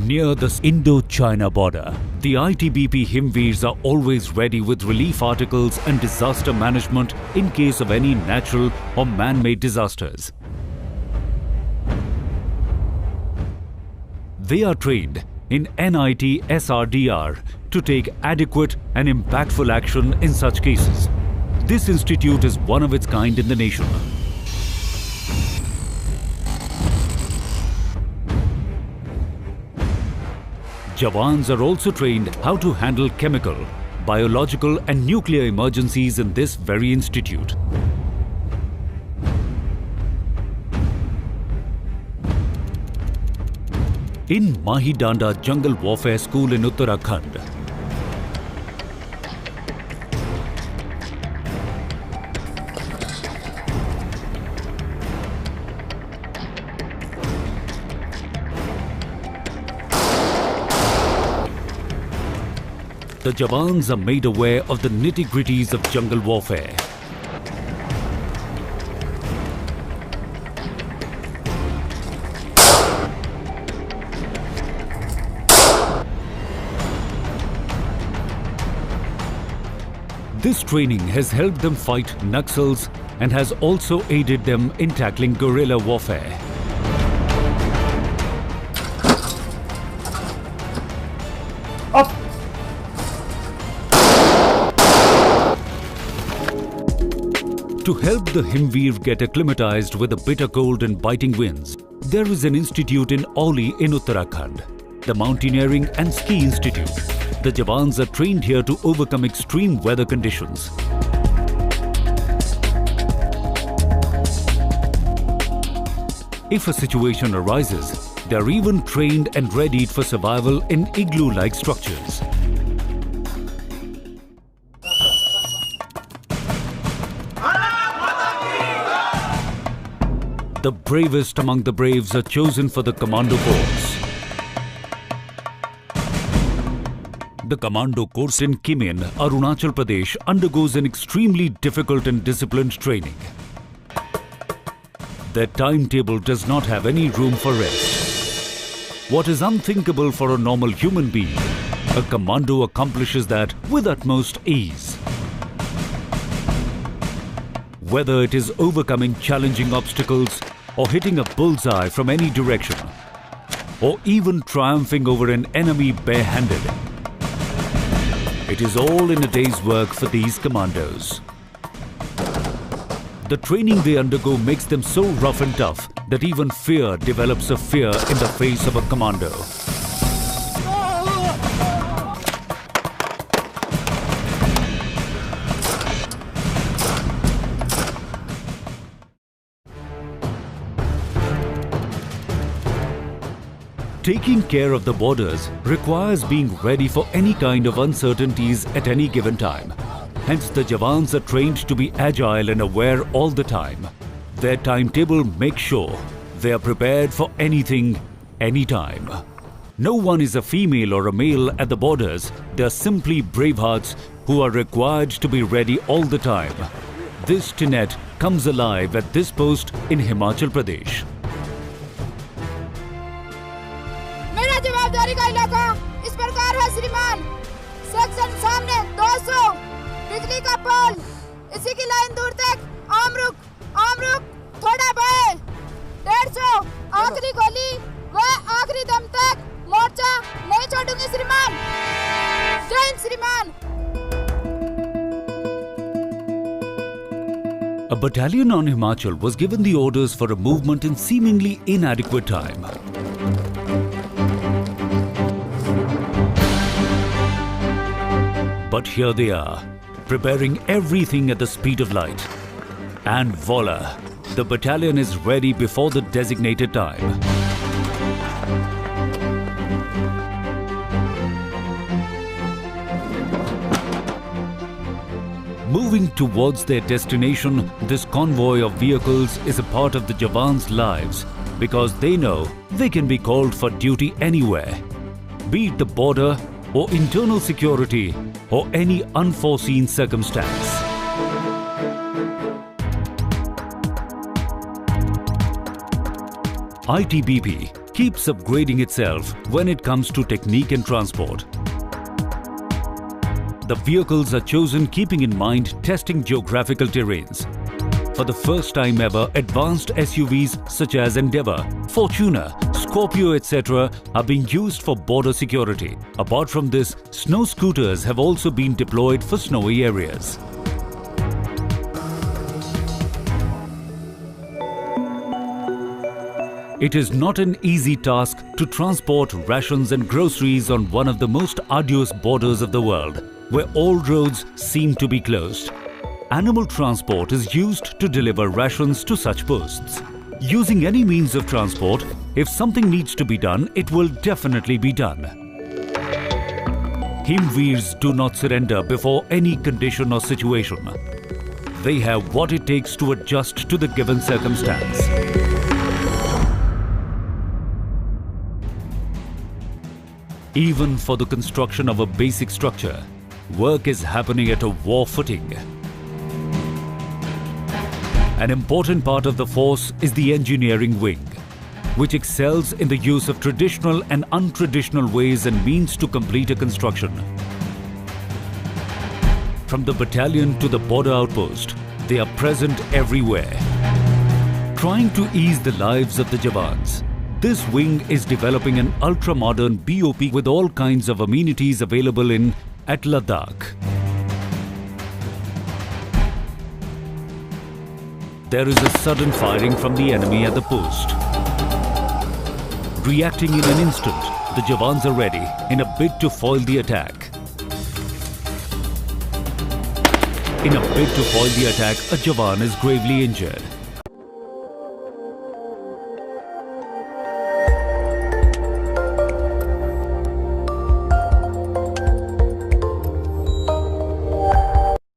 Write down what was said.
Near the Indo-China border, the ITBP Himveers are always ready with relief articles and disaster management in case of any natural or man-made disasters. They are trained in NIT SRDR to take adequate and impactful action in such cases. This institute is one of its kind in the nation. Jawans are also trained how to handle chemical, biological and nuclear emergencies in this very institute. In Mahi Danda Jungle Warfare School in Uttarakhand, the Jawans are made aware of the nitty-gritties of jungle warfare. This training has helped them fight Naxals and has also aided them in tackling guerrilla warfare. Up! To help the Himveer get acclimatized with the bitter cold and biting winds, there is an institute in Auli in Uttarakhand, the Mountaineering and Ski Institute. The Jawans are trained here to overcome extreme weather conditions. If a situation arises, they are even trained and readied for survival in igloo-like structures. The bravest among the braves are chosen for the Commando Corps. The Commando Course in Kimin, Arunachal Pradesh undergoes an extremely difficult and disciplined training. Their timetable does not have any room for rest. What is unthinkable for a normal human being, a commando accomplishes that with utmost ease. Whether it is overcoming challenging obstacles or hitting a bullseye from any direction, or even triumphing over an enemy barehanded, it is all in a day's work for these commandos. The training they undergo makes them so rough and tough that even fear develops a fear in the face of a commando. Taking care of the borders requires being ready for any kind of uncertainties at any given time. Hence, the Jawans are trained to be agile and aware all the time. Their timetable makes sure they are prepared for anything, anytime. No one is a female or a male at the borders. They are simply bravehearts who are required to be ready all the time. This tenet comes alive at this post in Himachal Pradesh. जवाबदारी का इलाका इस प्रकार है श्रीमान। Section सामने 200, बिजली का पोल, इसी की लाइन दूर तक, आम रुक, थोड़ा बाएं, 150, आखिरी गोली व आखिरी दम तक, मोर्चा नहीं छोड़ूंगी श्रीमान। जय हिंद श्रीमान। A battalion on Himachal was given the orders for a movement in seemingly inadequate time. But here they are, preparing everything at the speed of light. And voila, the battalion is ready before the designated time. Moving towards their destination, this convoy of vehicles is a part of the Jawans' lives because they know they can be called for duty anywhere, be it the border or internal security or any unforeseen circumstance. ITBP keeps upgrading itself when it comes to technique and transport. The vehicles are chosen keeping in mind testing geographical terrains. For the first time ever, advanced SUVs such as Endeavour, Fortuner, Scorpio etc. are being used for border security. Apart from this, snow scooters have also been deployed for snowy areas. It is not an easy task to transport rations and groceries on one of the most arduous borders of the world, where all roads seem to be closed. Animal transport is used to deliver rations to such posts. Using any means of transport, if something needs to be done, it will definitely be done. Himveers do not surrender before any condition or situation. They have what it takes to adjust to the given circumstance. Even for the construction of a basic structure, work is happening at a war footing. An important part of the force is the engineering wing, which excels in the use of traditional and untraditional ways and means to complete a construction. From the battalion to the border outpost, they are present everywhere. Trying to ease the lives of the Jawans, this wing is developing an ultra-modern BOP with all kinds of amenities available at Ladakh. There is a sudden firing from the enemy at the post. Reacting in an instant, the Jawans are ready in a bid to foil the attack. In a bid to foil the attack, a Jawan is gravely injured.